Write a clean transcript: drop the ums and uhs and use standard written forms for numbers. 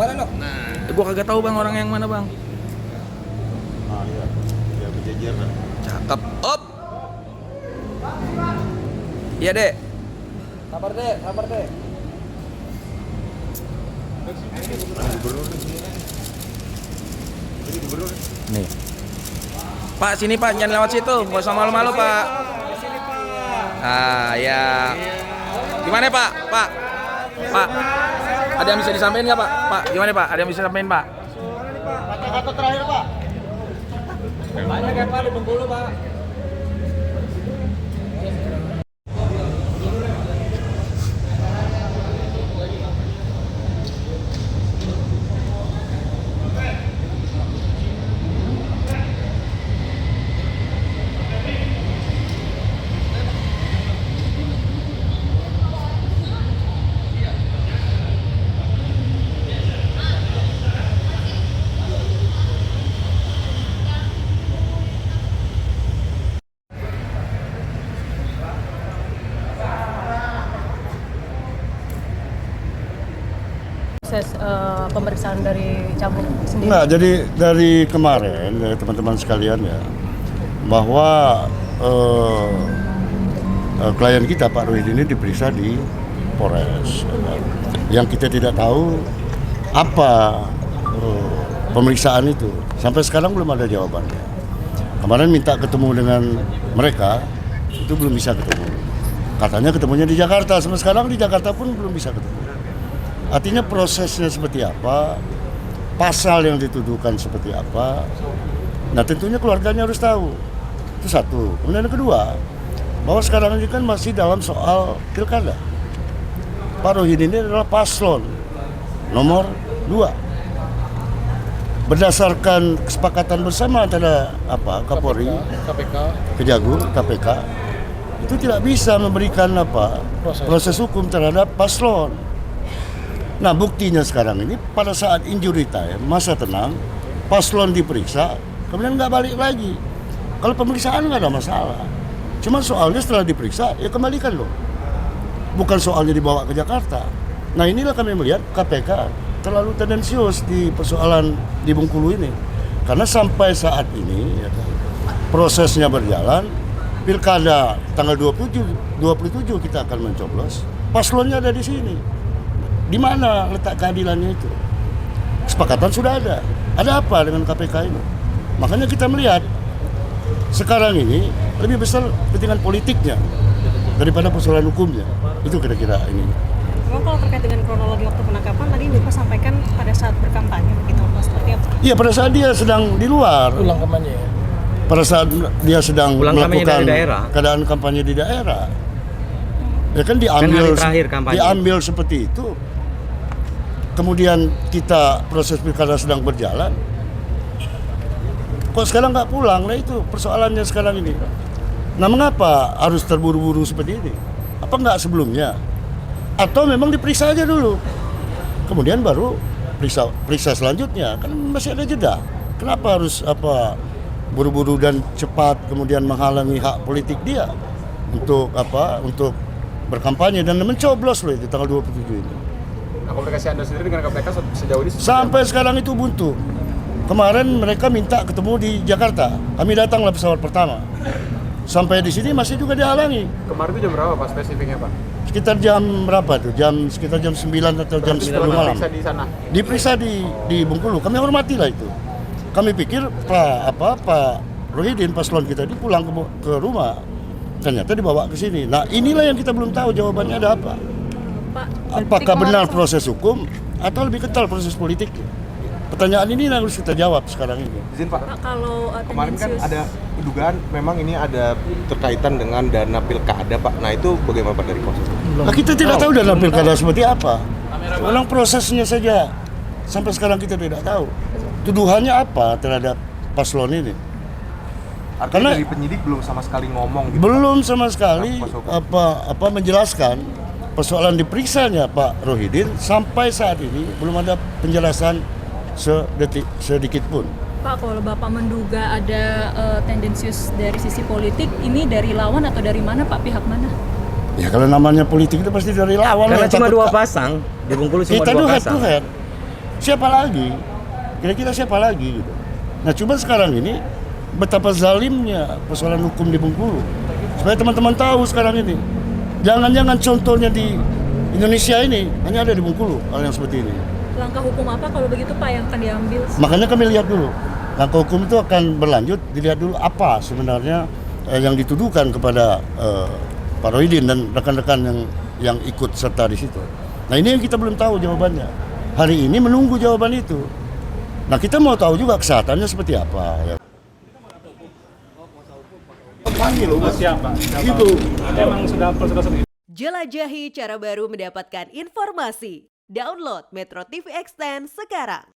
mana no? Nah, gua kagak tahu bang orang yang mana bang. Ah iya, ya berjejer. Cakep. Op. Iya dek. Sabar deh, sabar deh. Nih. Pak sini pak, jangan lewat situ, nggak usah malu-malu pak. Ah ya. Gimana pak? Pak. Pak. Ada yang bisa disampaikan nggak pak? Pak, gimana pak? Ada yang bisa disampaikan pak? Kata-kata terakhir Pak. Banyak ya Pak di Bengkulu Pak. Proses pemeriksaan dari Cabuk sendiri? Enggak, jadi dari kemarin dari teman-teman sekalian ya, bahwa klien kita Pak Rohidin ini diperiksa di Polres. Yang kita tidak tahu apa pemeriksaan itu. Sampai sekarang belum ada jawabannya. Kemarin minta ketemu dengan mereka, itu belum bisa ketemu. Katanya ketemunya di Jakarta, sampai sekarang di Jakarta pun belum bisa ketemu. Artinya prosesnya seperti apa, pasal yang dituduhkan seperti apa. Nah tentunya keluarganya harus tahu. Itu satu. Kemudian yang kedua, bahwa sekarang ini kan masih dalam soal pilkada. Pak Rohidin ini adalah paslon nomor 2. Berdasarkan kesepakatan bersama antara Kapolri, KPK, Kejagung, KPK, itu tidak bisa memberikan proses hukum terhadap paslon. Nah buktinya sekarang ini pada saat injury time, masa tenang, paslon diperiksa, kemudian nggak balik lagi. Kalau pemeriksaan nggak ada masalah. Cuma soalnya setelah diperiksa, ya kembalikan loh. Bukan soalnya dibawa ke Jakarta. Nah inilah kami melihat KPK terlalu tendensius di persoalan di Bengkulu ini. Karena sampai saat ini, ya kan, prosesnya berjalan, pilkada tanggal 27 kita akan mencoblos, paslonnya ada di sini. Di mana letak keadilannya itu? Kesepakatan sudah ada. Ada apa dengan KPK ini? Makanya kita melihat sekarang ini lebih besar kepentingan politiknya daripada persoalan hukumnya. Itu kira-kira ini. Memang kalau terkait dengan kronologi waktu penangkapan tadi Bapak sampaikan pada saat berkampanye begitu Pak, seperti apa? Iya, pada saat dia sedang di luar. ulang kampanye ya. Pada saat dia sedang Ulang kampanye melakukan dari daerah. keadaan kampanye di daerah. Ya kan hari diambil terakhir kampanye. diambil seperti itu. Kemudian kita proses pilkada sedang berjalan. Kok sekarang nggak pulang? Nah itu persoalannya sekarang ini. Nah mengapa harus terburu-buru seperti ini? Apa nggak sebelumnya? Atau memang diperiksa aja dulu, kemudian baru periksa selanjutnya? Kan masih ada jeda. Kenapa harus buru-buru dan cepat kemudian menghalangi hak politik dia untuk berkampanye dan mencoblos loh itu tanggal 27 ini. Nah, komunikasi Anda sendiri dengan KPK sejauh ini Sampai sekarang itu buntu. Kemarin mereka minta ketemu di Jakarta. Kami datanglah pesawat pertama. Sampai di sini masih juga dihalangi. kemarin itu jam berapa Pak spesifiknya Pak? Sekitar jam berapa tuh? Sekitar jam 9 atau jam 10 malam. Diperiksa di sana. Diperiksa di Bengkulu. Kami hormati lah itu. Kami pikir Pak Rohidin paslon kita ini pulang ke rumah. Ternyata dibawa ke sini. Nah, inilah yang kita belum tahu jawabannya ada apa. Pak, Apakah benar proses hukum atau lebih kental proses politik? Pertanyaan ini yang harus kita jawab sekarang ini. Izin Pak. Pak kalau Kemarin kan tendensius ada dugaan memang ini ada terkaitan dengan dana pilkada Pak. Nah itu bagaimana Pak dari proses? Nah, kita tidak tahu dalam pilkada seperti apa. Ulang prosesnya saja. Sampai sekarang kita tidak tahu. Tuduhannya apa terhadap paslon ini? Artinya Karena dari penyidik belum sama sekali ngomong gitu. belum sama sekali menjelaskan persoalan diperiksanya Pak Rohidin. Sampai saat ini belum ada penjelasan sedikit pun. Pak, kalau Bapak menduga ada tendensius dari sisi politik, ini dari lawan atau dari mana Pak, pihak mana? Ya kalau namanya politik itu pasti dari lawan. Karena ya, cuma takut 2 pasang di Bengkulu cuma kita 2 head pasang. to head. siapa lagi? Kira-kira siapa lagi gitu. Nah cuma sekarang ini betapa zalimnya persoalan hukum di Bengkulu. Supaya teman-teman tahu sekarang ini. Jangan-jangan contohnya di Indonesia ini hanya ada di Bengkulu hal yang seperti ini. Langkah hukum apa kalau begitu Pak yang akan diambil? Makanya kami lihat dulu. Langkah hukum itu akan berlanjut, dilihat dulu apa sebenarnya yang dituduhkan kepada Pak Rohidin dan rekan-rekan yang ikut serta di situ. Nah ini yang kita belum tahu jawabannya. Hari ini menunggu jawaban itu. Nah kita mau tahu juga kesehatannya seperti apa. Ya. Itu. Emang sudah sendiri. Jelajahi cara baru mendapatkan informasi. Download Metro TV Extend sekarang.